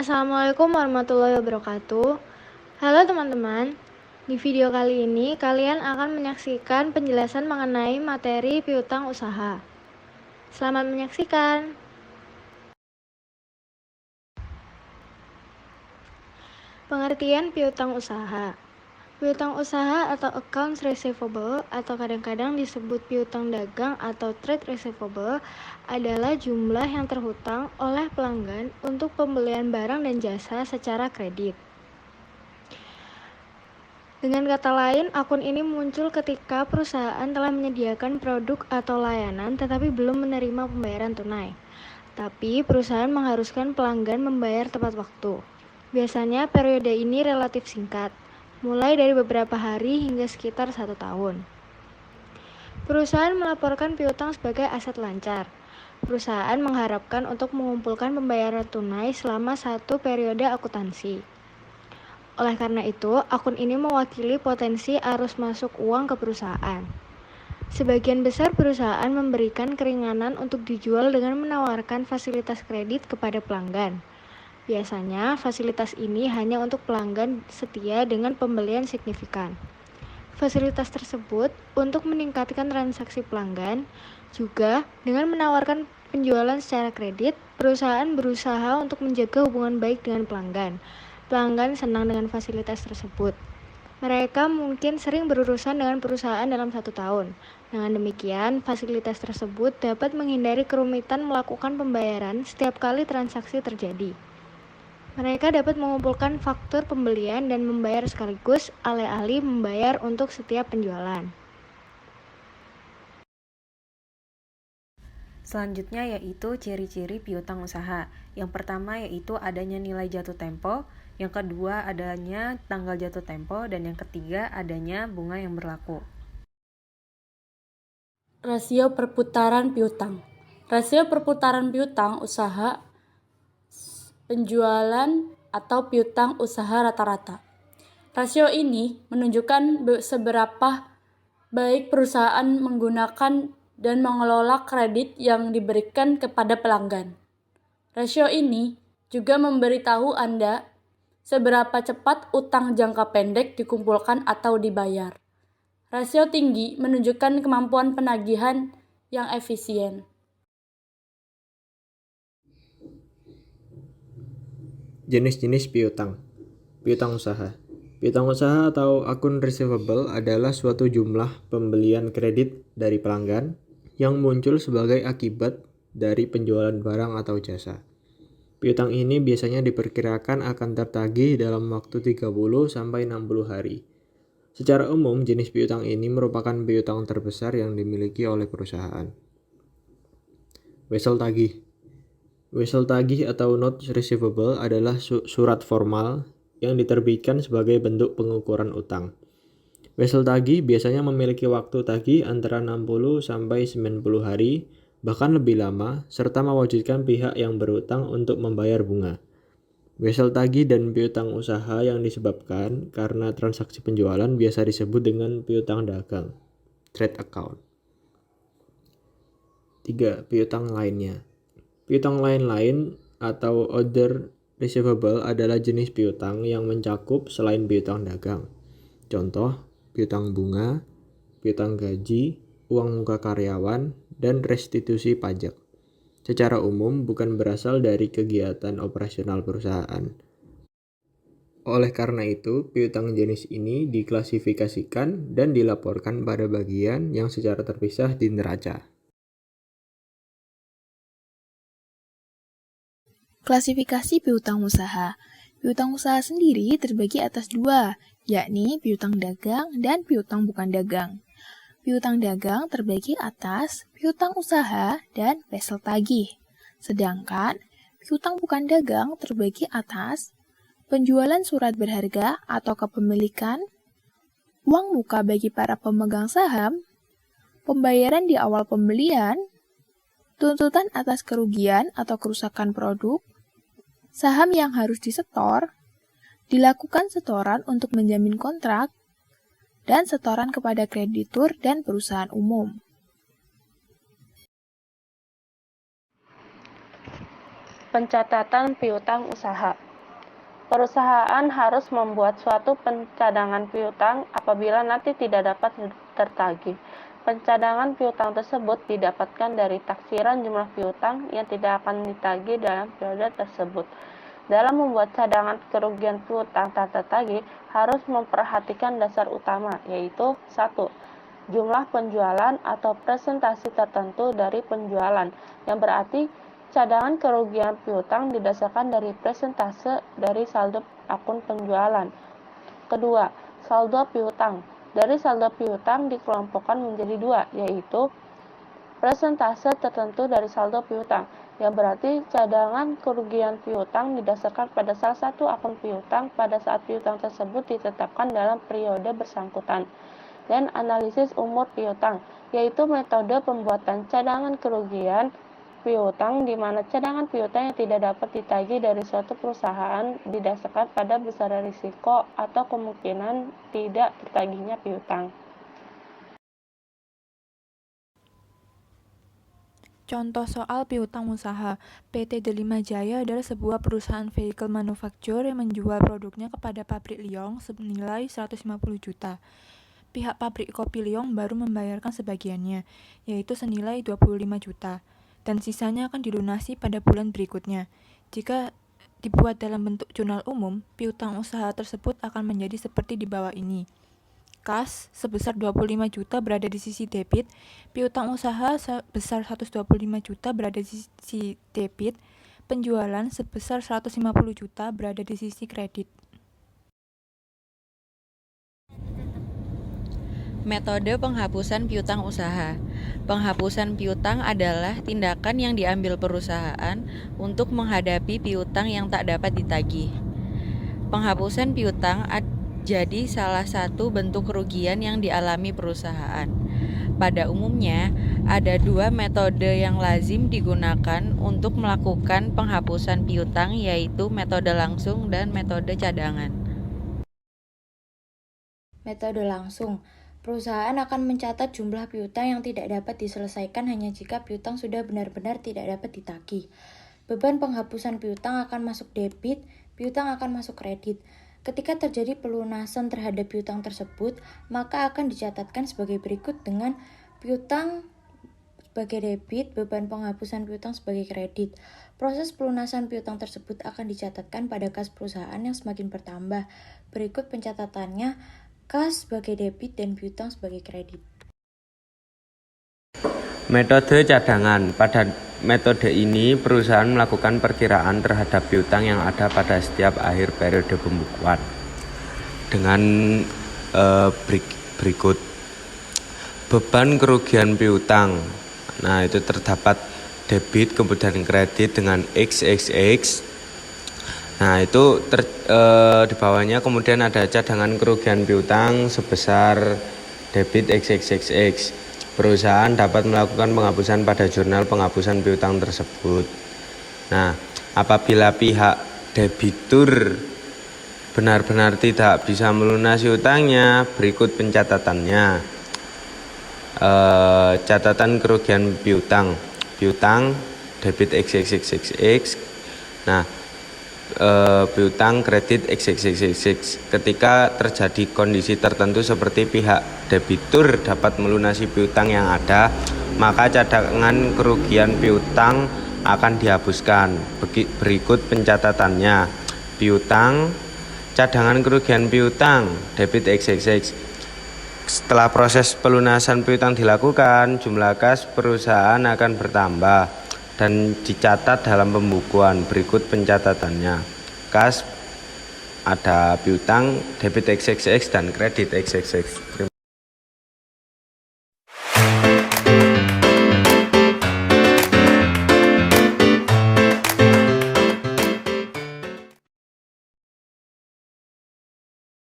Assalamualaikum warahmatullahi wabarakatuh. Halo teman-teman, di video kali ini kalian akan menyaksikan penjelasan mengenai materi piutang usaha. Selamat menyaksikan. Pengertian piutang usaha. Piutang usaha atau accounts receivable atau kadang-kadang disebut piutang dagang atau trade receivable adalah jumlah yang terhutang oleh pelanggan untuk pembelian barang dan jasa secara kredit. Dengan kata lain, akun ini muncul ketika perusahaan telah menyediakan produk atau layanan tetapi belum menerima pembayaran tunai. Tapi perusahaan mengharuskan pelanggan membayar tepat waktu. Biasanya periode ini relatif singkat, mulai dari beberapa hari hingga sekitar 1 tahun. Perusahaan melaporkan piutang sebagai aset lancar. Perusahaan mengharapkan untuk mengumpulkan pembayaran tunai selama 1 periode akuntansi. Oleh karena itu, akun ini mewakili potensi arus masuk uang ke perusahaan. Sebagian besar perusahaan memberikan keringanan untuk dijual dengan menawarkan fasilitas kredit kepada pelanggan. Biasanya, fasilitas ini hanya untuk pelanggan setia dengan pembelian signifikan. Fasilitas tersebut untuk meningkatkan transaksi pelanggan, juga dengan menawarkan penjualan secara kredit, perusahaan berusaha untuk menjaga hubungan baik dengan pelanggan. Pelanggan senang dengan fasilitas tersebut. Mereka mungkin sering berurusan dengan perusahaan dalam 1 tahun. Dengan demikian, fasilitas tersebut dapat menghindari kerumitan melakukan pembayaran setiap kali transaksi terjadi. Mereka dapat mengumpulkan faktur pembelian dan membayar sekaligus, alih-alih membayar untuk setiap penjualan. Selanjutnya yaitu ciri-ciri piutang usaha. Yang pertama yaitu adanya nilai jatuh tempo, yang kedua adanya tanggal jatuh tempo, dan yang ketiga adanya bunga yang berlaku. Rasio perputaran piutang. Rasio perputaran piutang usaha penjualan atau piutang usaha rata-rata. Rasio ini menunjukkan seberapa baik perusahaan menggunakan dan mengelola kredit yang diberikan kepada pelanggan. Rasio ini juga memberitahu Anda seberapa cepat utang jangka pendek dikumpulkan atau dibayar. Rasio tinggi menunjukkan kemampuan penagihan yang efisien. Jenis-jenis piutang. Piutang usaha. Piutang usaha atau akun receivable adalah suatu jumlah pembelian kredit dari pelanggan yang muncul sebagai akibat dari penjualan barang atau jasa. Piutang ini biasanya diperkirakan akan tertagih dalam waktu 30-60 hari. Secara umum, jenis piutang ini merupakan piutang terbesar yang dimiliki oleh perusahaan. Wesel tagih. Wesel tagih atau note receivable adalah surat formal yang diterbitkan sebagai bentuk pengukuran utang. Wesel tagih biasanya memiliki waktu tagih antara 60 sampai 90 hari, bahkan lebih lama, serta mewajibkan pihak yang berutang untuk membayar bunga. Wesel tagih dan piutang usaha yang disebabkan karena transaksi penjualan biasa disebut dengan piutang dagang, trade account. 3. Piutang lainnya. Piutang lain-lain atau other receivable adalah jenis piutang yang mencakup selain piutang dagang. Contoh, piutang bunga, piutang gaji, uang muka karyawan, dan restitusi pajak. Secara umum bukan berasal dari kegiatan operasional perusahaan. Oleh karena itu, piutang jenis ini diklasifikasikan dan dilaporkan pada bagian yang secara terpisah di neraca. Klasifikasi piutang usaha. Piutang usaha sendiri terbagi atas 2, yakni piutang dagang dan piutang bukan dagang. Piutang dagang terbagi atas piutang usaha dan wesel tagih. Sedangkan piutang bukan dagang terbagi atas penjualan surat berharga atau kepemilikan, uang muka bagi para pemegang saham, pembayaran di awal pembelian, tuntutan atas kerugian atau kerusakan produk, saham yang harus disetor, dilakukan setoran untuk menjamin kontrak, dan setoran kepada kreditur dan perusahaan umum. Pencatatan piutang usaha. Perusahaan harus membuat suatu pencadangan piutang apabila nanti tidak dapat tertagih. Pencadangan piutang tersebut didapatkan dari taksiran jumlah piutang yang tidak akan ditagih dalam periode tersebut. Dalam membuat cadangan kerugian piutang tak tertagih, harus memperhatikan dasar utama, yaitu 1. Jumlah penjualan atau presentasi tertentu dari penjualan, yang berarti cadangan kerugian piutang didasarkan dari presentase dari saldo akun penjualan. Kedua, saldo piutang. Dari saldo piutang dikelompokkan menjadi 2, yaitu presentase tertentu dari saldo piutang, yang berarti cadangan kerugian piutang didasarkan pada salah satu akun piutang pada saat piutang tersebut ditetapkan dalam periode bersangkutan. Dan analisis umur piutang, yaitu metode pembuatan cadangan kerugian piutang di mana cadangan piutang yang tidak dapat ditagih dari suatu perusahaan didasarkan pada besar risiko atau kemungkinan tidak tertagihnya piutang. Contoh soal piutang usaha. PT Delima Jaya adalah sebuah perusahaan vehicle manufacture yang menjual produknya kepada pabrik Lyong senilai 150 juta. Pihak pabrik kopi Lyong baru membayarkan sebagiannya, yaitu senilai 25 juta, dan sisanya akan dilunasi pada bulan berikutnya. Jika dibuat dalam bentuk jurnal umum, piutang usaha tersebut akan menjadi seperti di bawah ini. Kas sebesar 25 juta berada di sisi debit, piutang usaha sebesar 125 juta berada di sisi debit, penjualan sebesar 150 juta berada di sisi kredit. Metode penghapusan piutang usaha. Penghapusan piutang adalah tindakan yang diambil perusahaan untuk menghadapi piutang yang tak dapat ditagih. Penghapusan piutang jadi salah satu bentuk kerugian yang dialami perusahaan. Pada umumnya, ada 2 metode yang lazim digunakan untuk melakukan penghapusan piutang, yaitu metode langsung dan metode cadangan. Metode langsung. Perusahaan akan mencatat jumlah piutang yang tidak dapat diselesaikan hanya jika piutang sudah benar-benar tidak dapat ditagih. Beban penghapusan piutang akan masuk debit, piutang akan masuk kredit. Ketika terjadi pelunasan terhadap piutang tersebut, maka akan dicatatkan sebagai berikut dengan piutang sebagai debit, beban penghapusan piutang sebagai kredit. Proses pelunasan piutang tersebut akan dicatatkan pada kas perusahaan yang semakin bertambah. Berikut pencatatannya, kas sebagai debit dan piutang sebagai kredit. Metode cadangan. Pada metode ini, perusahaan melakukan perkiraan terhadap piutang yang ada pada setiap akhir periode pembukuan dengan berikut. Beban kerugian piutang. Nah, itu terdapat debit kemudian kredit dengan XXX. Nah, itu di bawahnya kemudian ada cadangan kerugian piutang sebesar debit XXXX. Perusahaan dapat melakukan penghapusan pada jurnal penghapusan piutang tersebut. Nah, apabila pihak debitur benar-benar tidak bisa melunasi utangnya, berikut pencatatannya. Catatan kerugian piutang debit XXXX. Nah, piutang kredit XXXX. Ketika terjadi kondisi tertentu seperti pihak debitur dapat melunasi piutang yang ada, maka cadangan kerugian piutang akan dihapuskan. Berikut pencatatannya. Piutang, cadangan kerugian piutang debit XXX. Setelah proses pelunasan piutang dilakukan, jumlah kas perusahaan akan bertambah dan dicatat dalam pembukuan. Berikut pencatatannya. Kas ada piutang debit XXX dan kredit XXX.